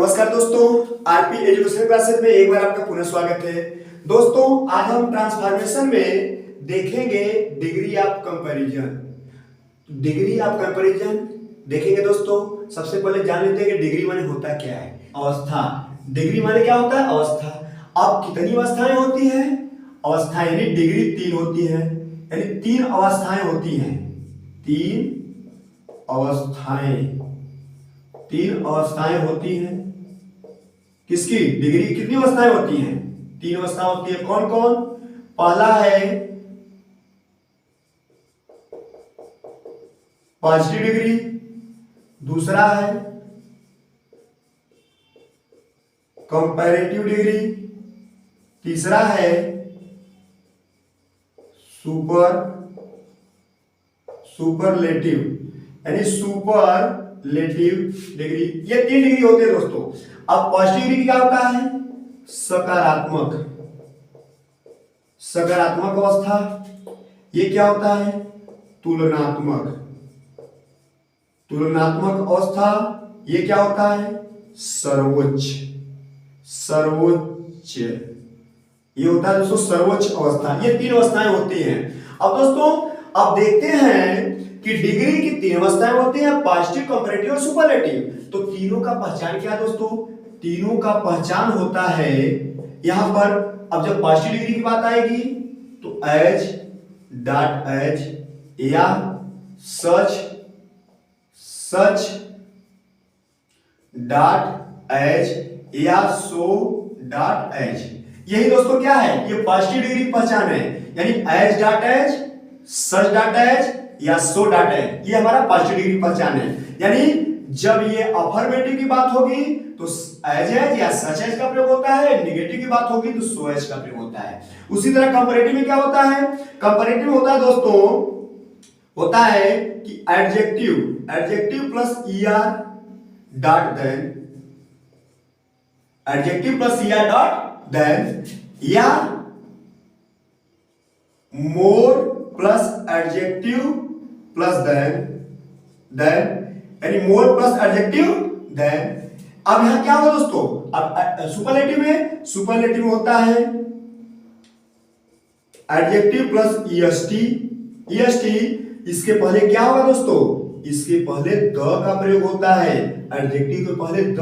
नमस्कार दोस्तों, RP education classes में एक बार आपका पुनः स्वागत है। दोस्तों, आज हम ट्रांसफॉर्मेशन में देखेंगे degree of comparison. Degree of comparison देखेंगे दोस्तों। सबसे पहले जान लेते हैं कि डिग्री माने होता क्या है। अवस्था, डिग्री माने क्या होता है? अवस्था। अब कितनी अवस्थाएं होती हैं? अवस्था यानी डिग्री 3 होती है, यानी 3 अवस्थाएं होती हैं। 3 अवस्थाएं, 3 अवस्थाएं होती हैं। किसकी? डिग्री की कितनी अवस्थाएं होती हैं? 3 अवस्था होती है। कौन कौन? पहला है पॉजिटिव डिग्री, दूसरा है कंपैरेटिव डिग्री, तीसरा है सुपरलेटिव यानी सुपरलेटिव डिग्री। ये 3 डिग्री होते हैं दोस्तों। अब पॉजिटिव डिग्री क्या होता है? सकारात्मक अवस्था। ये क्या होता है? तुलनात्मक अवस्था। ये क्या होता है? सर्वोच्च। ये होता है दोस्तों सर्वोच्च अवस्था। ये 3 अवस्थाएं होती हैं। अब दोस्तों, अब देखते हैं कि डिग्री की 3 अवस्थाएं होती हैं, पॉजिटिव, कंपैरेटिव और सुपरलेटिव। तो तीनों का पहचान क्या है दोस्तों? तीनों का पहचान होता है यहां पर। अब जब पॉजिटिव डिग्री की बात आएगी तो एज, डॉट एज या सच डॉट एज या सो डॉट एज। यही दोस्तों क्या है? ये पॉजिटिव डिग्री की पहचान है, यानी एज डॉट एज, सच डॉट एज या सो डॉट एज। ये हमारा पॉजिटिव डिग्री की पहचान है। यानी जब ये अफर्मेटिव की बात होगी तो एज या सच एज का प्रयोग होता है, नेगेटिव की बात होगी तो सो एज का प्रयोग होता है। उसी तरह कंपैरेटिव में क्या होता है? कंपैरेटिव में होता है दोस्तों, होता है कि adjective plus ER dot than, adjective plus ER dot than, या more plus adjective plus than यानी मोर प्लस एडजेक्टिव देन। अब यहां क्या होगा दोस्तों? अब सुपरलेटिव में होता है एडजेक्टिव प्लस ईएसटी। इसके पहले क्या होगा दोस्तों? इसके पहले द का प्रयोग होता है। एडजेक्टिव के पहले द,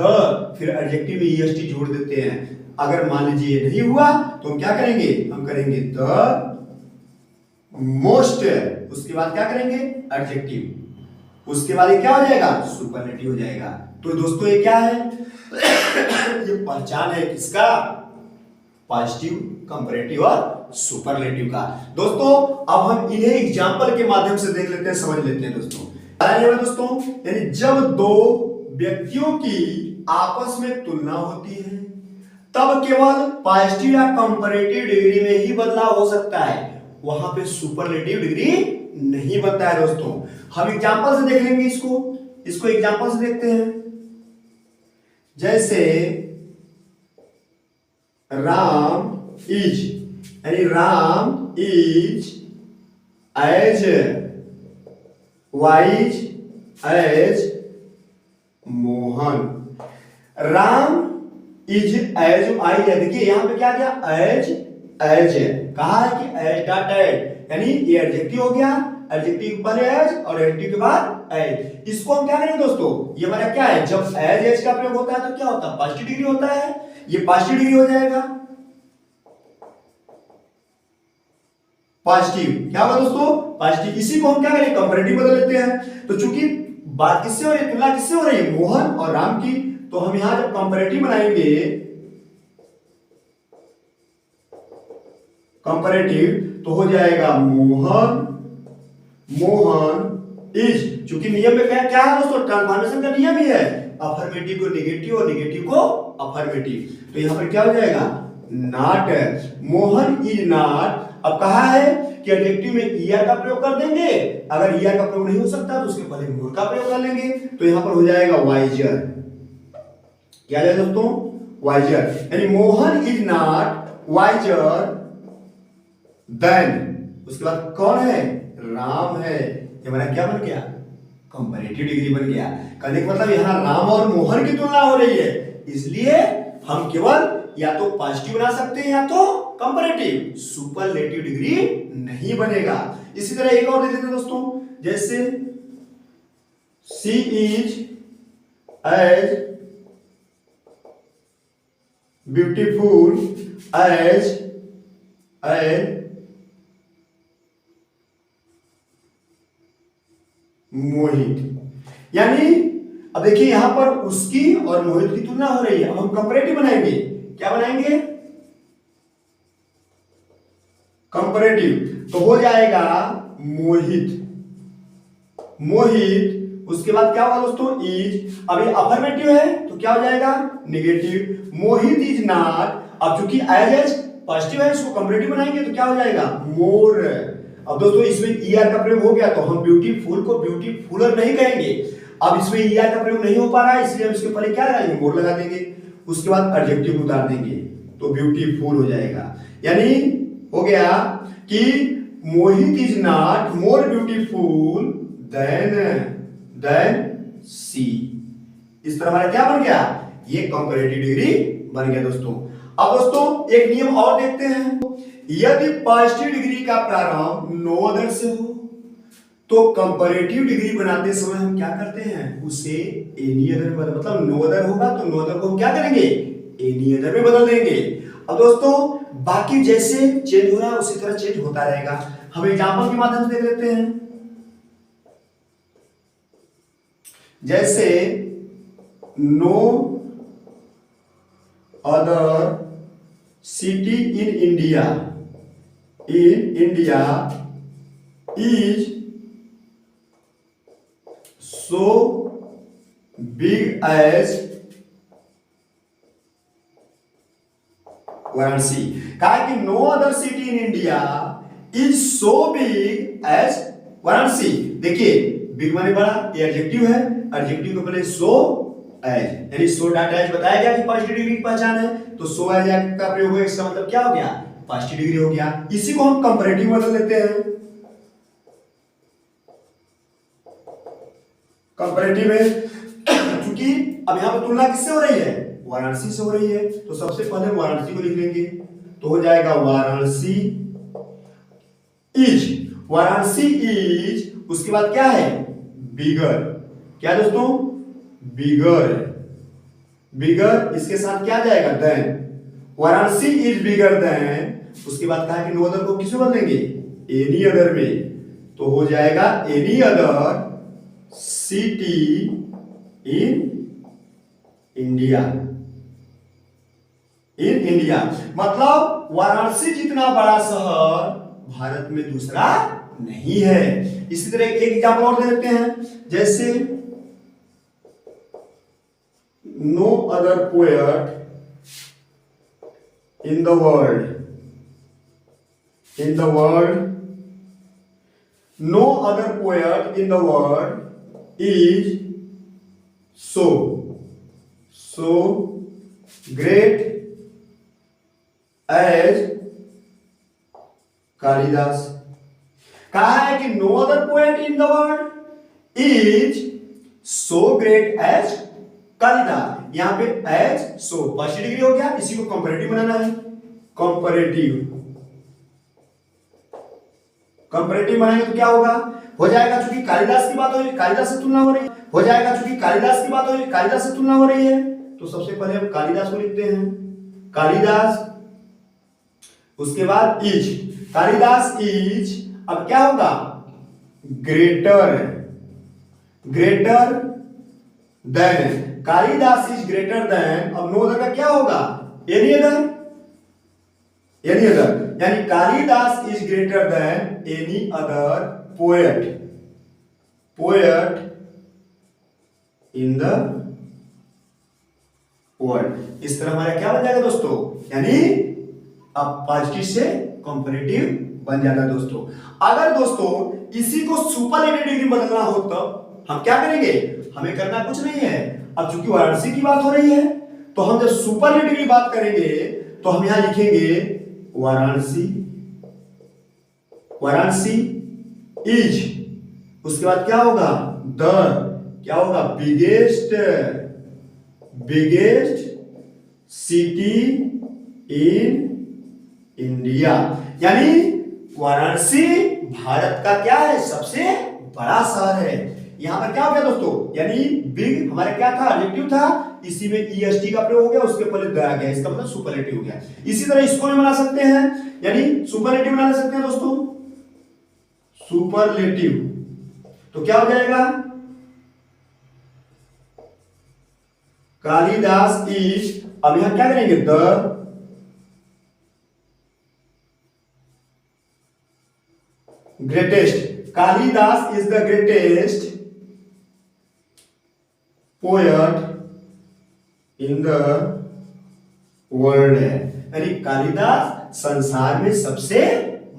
फिर एडजेक्टिव में ईएसटी जोड़ देते हैं। अगर मान लीजिए ये नहीं हुआ तो हम क्या करेंगे? हम करेंगे द मोस्ट, उसके बाद क्या करेंगे? एडजेक्टिव, उसके बाद ये क्या हो जाएगा? सुपरलेटिव हो जाएगा। तो दोस्तों ये क्या है? ये पहचान है किसका? पॉजिटिव, कंपैरेटिव और सुपरलेटिव का। दोस्तों, अब हम इन्हें एग्जांपल के माध्यम से देख लेते हैं, समझ लेते हैं दोस्तों। दोस्तों, यानी जब 2 व्यक्तियों की आपस में तुलना होती है तब केवल पॉजिटिव या कंपैरेटिव डिग्री में ही बदलाव हो सकता है, वहां पे सुपरलेटिव डिग्री नहीं बनता है दोस्तों। हम एग्जांपल से देख लेंगे इसको एग्जांपल से देखते हैं। जैसे Ram is as wise as Mohan. Ram is as wise है। देखिए यहां पे क्या किया? एज कहा है कि एज डॉट एज, यानी ये एडजेक्टिव हो गया, एडजेक्टिव के पहले एज और एडजेक्टिव के बाद एज। इसको हम क्या करेंगे दोस्तों? ये हमारा क्या है? जब एज का प्रयोग होता है तो क्या होता है? पॉजिटिव डिग्री होता है। ये पॉजिटिव डिग्री हो जाएगा। पॉजिटिव क्या होगा दोस्तों? पॉजिटिव। इसी को हम क्या करेंगे? कंपैरेटिव बदल लेते हैं। तो चूंकि बात किससे हो रही है? तुलना किससे हो रही है? मोहन और राम की। तो हम यहां जब कंपैरेटिव बनाएंगे, कंपैरेटिव, तो हो जाएगा मोहन इज। चूंकि नियम में क्या है दोस्तों? ट्रांसफॉर्मेशन का नियम ही है, अफर्मेटिव को नेगेटिव और नेगेटिव को अफर्मेटिव। तो यहां पर क्या हो जाएगा? नॉट। Mohan is not. अब कहा है कि एडजेक्टिव में ईआर का प्रयोग कर देंगे। अगर ईआर का प्रयोग नहीं हो सकता तो उसके पहले मोर का प्रयोग कर लेंगे। तो यहां पर हो जाएगा वाइजर। क्या है दोस्तों? वाइजर। यानी Mohan is not visor then, उसके बाद कौन है? राम है। ये हमारा क्या बन गया? कंपैरेटिव डिग्री बन गया। कहने का मतलब यहां राम और मोहन की तुलना हो रही है, इसलिए हम केवल या तो पॉजिटिव बना सकते हैं या तो कंपैरेटिव, सुपरलेटिव डिग्री नहीं बनेगा। इसी तरह एक और दे देते हैं दोस्तों, जैसे she is as beautiful as a Mohit. यानी अब देखिए यहां पर उसकी और मोहित की तुलना हो रही है। अब हम कंपैरेटिव बनाएंगे, क्या बनाएंगे? कंपैरेटिव। तो हो जाएगा मोहित, मोहित, उसके बाद क्या होगा दोस्तों? इज। अब ये अफर्मेटिव है तो क्या हो जाएगा? नेगेटिव। Mohit is not. अब चूंकि एज पॉजिटिव है, इसको कंपैरेटिव बनाएंगे तो क्या हो जाएगा? मोर। अब दोस्तों इसमें ईआर का प्रयोग हो गया तो हम ब्यूटीफुल को ब्यूटीफुलर नहीं कहेंगे। अब इसमें ईआर का प्रयोग नहीं हो पा रहा है, इसलिए हम इसके पहले क्या लगाएंगे? मोर लगा देंगे। उसके बाद एडजेक्टिव उतार देंगे तो ब्यूटीफुल हो जाएगा। यानी हो गया कि Mohit is not more beautiful than she. इस तरह हमारा क्या बन गया? ये कंपैरेटिव डिग्री बन गया दोस्तों। अब दोस्तों एक नियम और देखते हैं, यदि पॉजिटिव डिग्री का प्रारंभ नो अदर से हो तो कंपैरेटिव डिग्री बनाते समय हम क्या करते हैं? उसे एनी अदर में बदल, मतलब नो अदर होगा तो नो अदर को हम क्या करेंगे? एनी अदर में बदल देंगे। अब दोस्तों बाकी जैसे चेंज हो रहा है उसी तरह चेंज होता रहेगा। हम एग्जांपल के माध्यम से देख लेते हैं, जैसे no other city in India is so big as Varanasi. कहा कि no other city in India is so big as Varanasi. देखिए बिग माने बड़ा, ये एडजेक्टिव है, एडजेक्टिव को पहले सो एज, यानी सो डॉट एज बताया गया कि पॉजिटिव डिग्री की पहचान है, तो सो एज का प्रयोग हुआ, इसका मतलब क्या हो गया? पॉजिटिव डिग्री हो गया। इसी को हम कंपैरेटिव बदल लेते हैं। कंपैरेटिव में क्योंकि अब यहां पर तुलना किससे हो रही है? वाराणसी से हो रही है, तो सबसे पहले वाराणसी को लिख लेंगे तो हो जाएगा वाराणसी इज। वाराणसी इज, उसके बाद क्या है? बिगर। क्या दोस्तों? बिगर। बिगर, इसके साथ क्या जाएगा? Than. Varanasi is bigger than, उसके बाद कहा कि नो अदर को किसमें बदलेंगे? एनी अदर में, तो हो जाएगा any other city in India. मतलब वाराणसी जितना बड़ा शहर भारत में दूसरा नहीं है। इसी तरह एक एग्जांपल और दे देते हैं, जैसे no other poet in the world no other poet in the world is so great as Kalidas. कहा है कि no other poet in the world is so great as Kalidas. यहां पे एज सो पॉजिटिव डिग्री हो गया, इसी को कंपैरेटिव बनाना है। कंपैरेटिव बनाएंगे तो क्या होगा? हो जाएगा चूंकि कालिदास की बात हो रही है, कालिदास से तुलना हो रही है, कालिदास से तुलना हो रही है, तो सबसे पहले हम कालिदास को लिखते हैं, कालिदास, उसके बाद इज, कालिदास इज। अब क्या होगा? Greater than, Kalidas is greater than. अब नो अदर का क्या होगा? एनी अदर, यानी Kalidas is greater than any other poet in the world. इस तरह हमारा क्या बन जाएगा दोस्तों? यानी अब पॉजिटिव से कंपैरेटिव बन जाता है दोस्तों। अगर दोस्तों इसी को सुपरलेटिव डिग्री बदलना हो तो हम क्या करेंगे? हमें करना कुछ नहीं है। अब चूंकि वाराणसी की बात हो रही है तो हम जब सुपरलेटिव की बात करेंगे तो हम यहां लिखेंगे वाराणसी इज, उसके बाद क्या होगा? क्या होगा? बिगेस्ट सिटी इन इंडिया, यानी वाराणसी भारत का क्या है, सबसे बड़ा शहर है। यहां पर क्या हो गया दोस्तों, यानी बिग हमारे क्या था, एडजेक्टिव था, इसी में ईएसटी का प्रयोग हो गया, उसके पहले द आ गया, इसका मतलब सुपरलेटिव हो गया। इसी तरह इसको भी बना सकते हैं, यानी सुपरलेटिव बना सकते हैं दोस्तों, सुपरलेटिव। तो क्या हो जाएगा, कालिदास इज, अब यहां क्या करेंगे, the greatest, Kalidas is the greatest poet in the world है, यानी कालिदास संसार में सबसे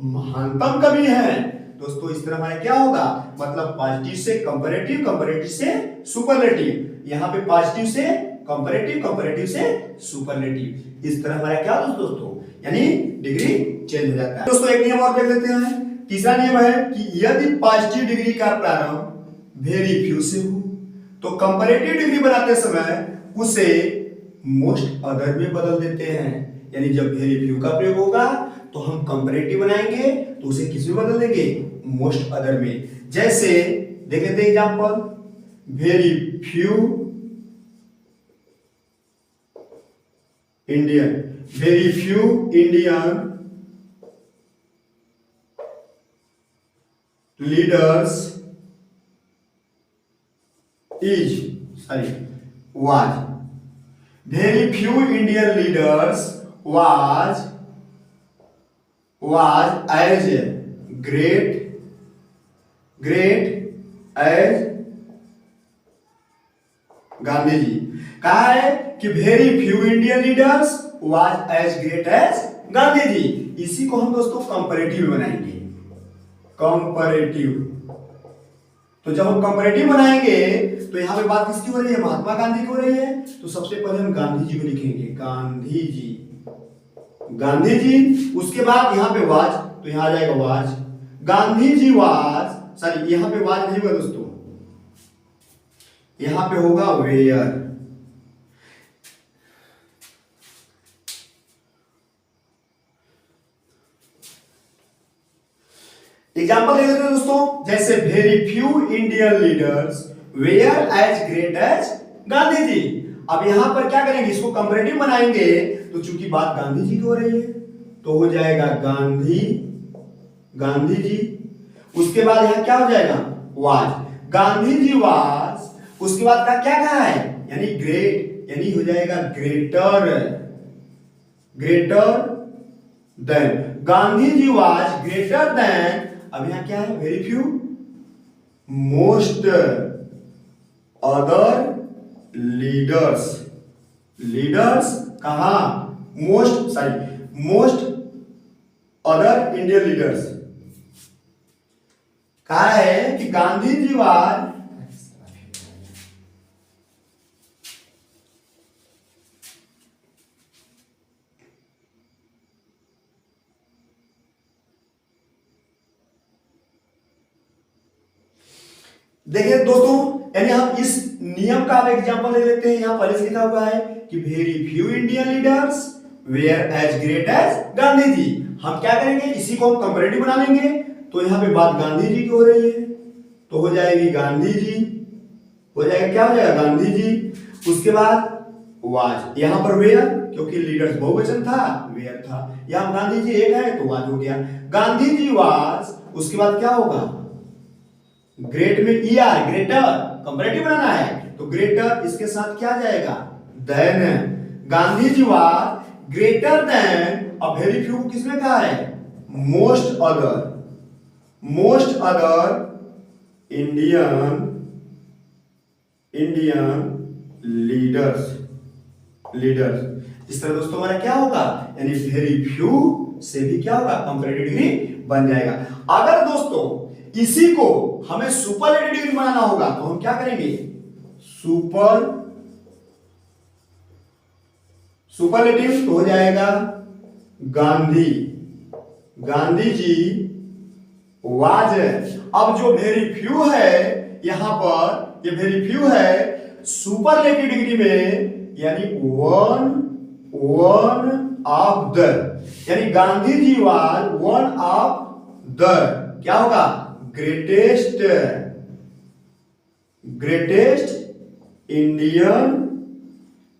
महानतम कवि है। दोस्तों इस तरह हमारा क्या होगा, मतलब पॉजिटिव से कंपैरेटिव, कंपैरेटिव से सुपरलेटिव, यहां पे पॉजिटिव से कंपैरेटिव, कंपैरेटिव से सुपरलेटिव, इस तरह हमारा क्या होगा दोस्तों, यानी डिग्री चेंज हो जाता है। दोस्तों एक नियम और देख लेते हैं, तीसरा नियम है कि यदि पॉजिटिव डिग्री का प्रारंभ वेरी फ्यू से हो तो कंपैरेटिव डिग्री बनाते समय उसे मोस्ट अदर में बदल देते हैं, यानी जब वेरी फ्यू का प्रयोग होगा तो हम कंपैरेटिव बनाएंगे तो उसे किस में बदल देंगे, मोस्ट अदर में। जैसे देख लेते हैं example, very few Indian, very few Indian leaders was, very few Indian leaders was as great as Gandhi ji. कहा है कि very few Indian leaders was as great as Gandhi ji. इसी को हम दोस्तों कंपैरेटिव बनाएंगे, कंपैरेटिव। तो जब हम कंपैरेटिव बनाएंगे तो यहां पे बात किसकी हो रही है, महात्मा गांधी की हो रही है, तो सबसे पहले हम गांधी जी को लिखेंगे, गांधी जी, गांधी जी। उसके बाद यहां पे वाज, तो यहां आ जाएगा was, Gandhi ji was, sorry यहां पे वाज नहीं होगा दोस्तों, यहां पे होगा वेयर। एग्जाम्पल ले लेते हैं दोस्तों, जैसे very few Indian leaders were as great as Gandhi ji. अब यहां पर क्या करेंगे, इसको कंपैरेटिव बनाएंगे, तो चूंकि बात गांधी जी की हो रही है तो हो जाएगा गांधी, गांधी जी। उसके बाद यहां क्या हो जाएगा, वाज, गांधी जी वाज। उसके बाद का क्या कहा है, यानी ग्रेट, यानी हो जाएगा greater, greater than, Gandhi ji was greater than. अब यहां क्या है, very few, most other leaders, leaders कहा, most, sorry most other Indian leaders. कहा है कि गांधी जी वाज, देखिए दोस्तों, यानी हम इस नियम का एग्जांपल ले लेते हैं। यहां पहले से लिखा हुआ है कि very few Indian leaders were as great as Gandhi ji. हम क्या करेंगे, इसी को हम कंपैरेटिव बना लेंगे, तो यहां पे बात गांधी जी की हो रही है तो हो जाएगी गांधी जी, हो जाएगा क्या हो जाएगा, गांधी जी। उसके बाद वाज, यहां पर वेयर, क्योंकि लीडर्स बहुवचन था, वेयर था, यहां गांधी जी एक है तो वाज हो गया, गांधी जी वाज। उसके बाद क्या होगा, ग्रेट में ईआर, ग्रेटर, कंपैरेटिव बनाना है तो ग्रेटर, इसके साथ क्या जाएगा, than, Gandhi ji was greater than. अब वेरी फ्यू किसमें कहा है, most other, most other Indian leaders, leaders. इस तरह दोस्तों हमारा क्या होगा, यानी वेरी फ्यू से भी क्या होगा, कंपैरेटिव डिग्री बन जाएगा। अगर दोस्तों इसी को हमें सुपरलेटिव डिग्री बनाना होगा तो हम क्या करेंगे, सुपरलेटिव तो हो जाएगा गांधी, गांधी जी वाज। अब जो वेरी फ्यू है यहां पर, ये वेरी फ्यू है, सुपरलेटिव डिग्री में यानी 1 वन ऑफ द, यानी Gandhi ji was one of the, क्या होगा, ग्रेटेस्ट इंडियन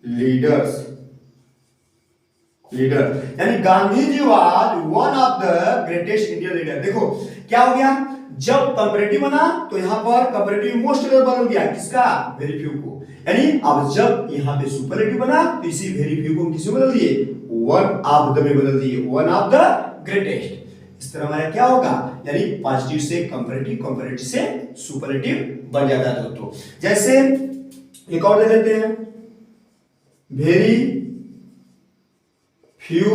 लीडर, यानी Gandhi ji was one of the greatest Indian leader. देखो क्या हो गया, जब कंपैरेटिव बना तो यहां पर कंपैरेटिव मोस्ट बदल गया, किसका, वेरी फ्यू को, यानी अब जब यहां पे सुपरलेटिव बना तो इसी वेरी फ्यू को किसमें बदल दिए, वन ऑफ द में बदल दिए, वन ऑफ द ग्रेटेस्ट। इस तरह हमारा क्या होगा, यानी पॉजिटिव से कंपैरेटिव, कंपैरेटिव से सुपरलेटिव बन जाता है दोस्तों। जैसे एक और देख लेते हैं, very few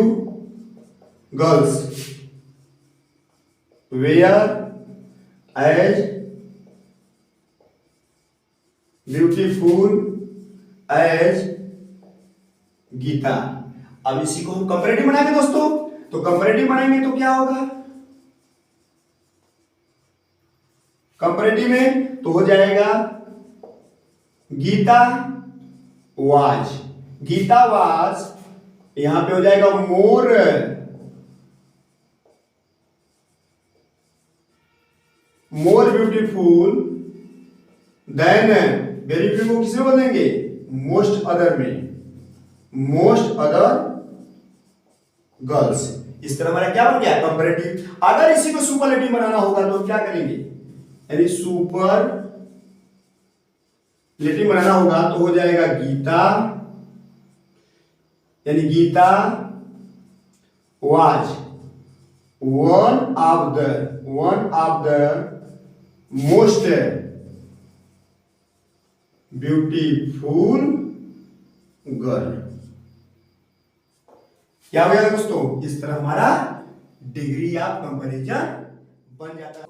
girls were as beautiful as Geeta. अब इसी को हम कंपैरेटिव बनाएंगे दोस्तों, तो कंपैरेटिव बनाएंगे तो क्या होगा, कंपैरेटिव में तो हो जाएगा गीता वाज, यहां पे हो जाएगा मोर ब्यूटीफुल देन, वेरी फ्यू को किसमें बदलेंगे, मोस्ट अदर में, मोस्ट अदर गर्ल्स। इस तरह हमारा क्या बन गया, कंपैरेटिव। अगर इसी को सुपरलेटिव बनाना होगा तो क्या करेंगे, यानी सुपरलेटिव बनाना होगा तो हो जाएगा गीता, यानी Geeta was one of the most beautiful girl. क्या हो गया दोस्तों, इस तरह हमारा डिग्री ऑफ कंपैरिजन बन जाता है।